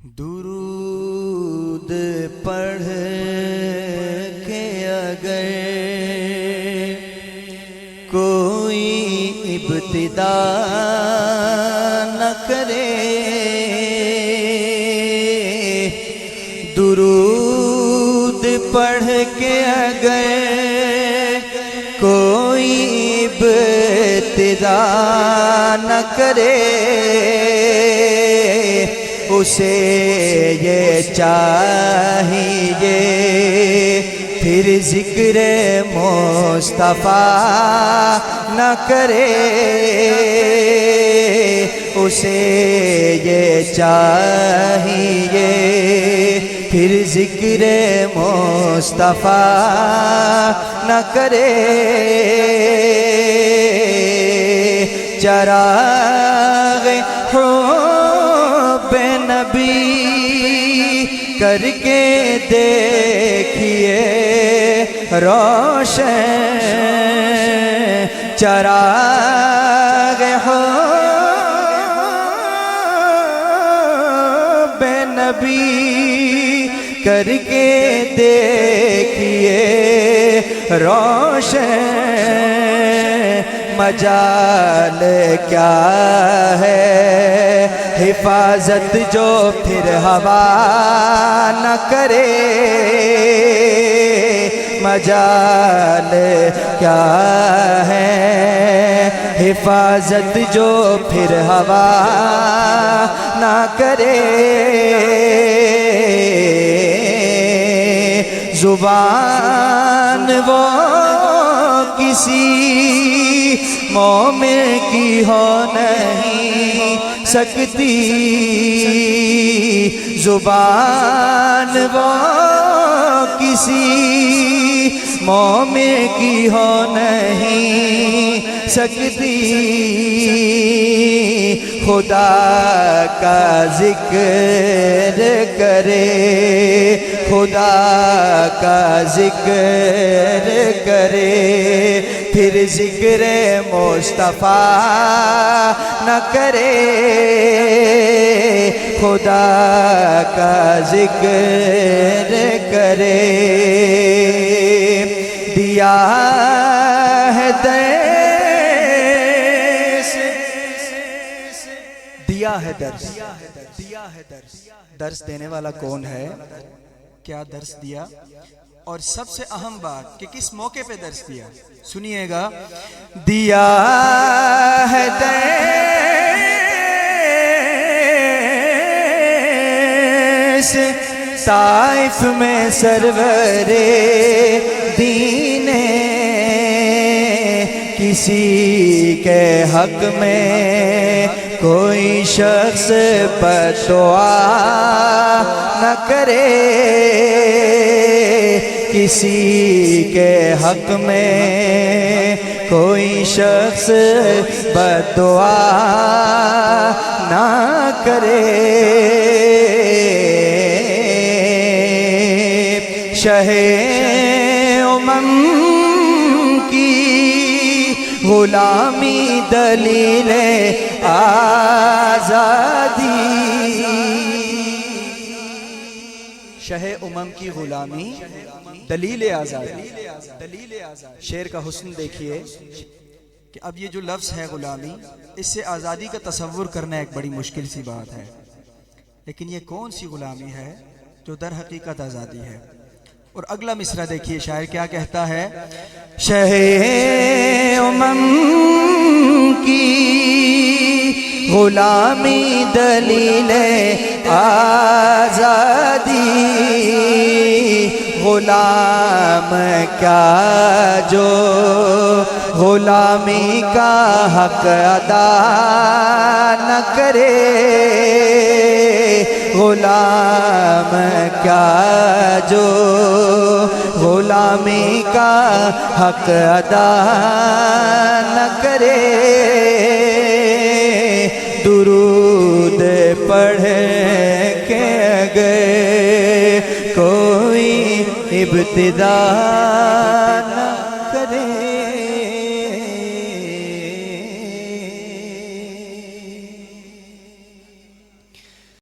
درود پڑھ کے اگر کوئی ابتدا نہ کرے، درود پڑھ کے اگر کوئی ابتدا نہ کرے، اسے یہ چاہیے پھر ذکر مصطفیٰ نہ کرے، اسے یہ چاہیے پھر ذکر مصطفیٰ نہ کرے۔ چراغ حب نبی کر کے دیکھیے روشن، چراغ حب نبی کر کے دیکھیے روشن، مجال کیا ہے حفاظت جو پھر ہوا نہ کرے، مجال کیا ہے حفاظت جو پھر ہوا نہ کرے۔ زبان وہ کسی مومن کی ہو نہیں سکتی، زبان وہ کسی مومن کی ہو نہیں سکتی، خدا کا ذکر کرے، خدا کا ذکر کرے، پھر ذکر مصطفیٰ نہ کرے، خدا کا ذکر کرے۔ دیا ہے درس، دیا ہے درس، درس دینے والا کون ہے؟ کیا درس دیا؟ اور سب سے اہم بات کہ کس موقع پہ درس دیا، سنیے گا۔ دیا ہے درس طائف میں سرور دین، کسی کے حق میں کوئی شخص بددعا نہ کرے، کسی کے حق میں کوئی شخص بددعا نہ کرے۔ شہ امم کی غلامی دلیل آزادی، شہ امم کی غلامی دلیل آزادی۔ شعر کا حسن دیکھیے کہ اب یہ جو لفظ ہے غلامی، اس سے آزادی کا تصور کرنا ایک بڑی مشکل سی بات ہے، لیکن یہ کون سی غلامی ہے جو در حقیقت آزادی ہے؟ اور اگلا مصرع دیکھیے شاعر کیا کہتا ہے۔ شہ امم کی غلامی دلیل آزادی، غلام کیا جو غلامی کا حق ادا نہ کرے، غلام کیا جو غلامی کا حق ادا نہ کرے، درود پڑھ کے اگر کوئی ابتدا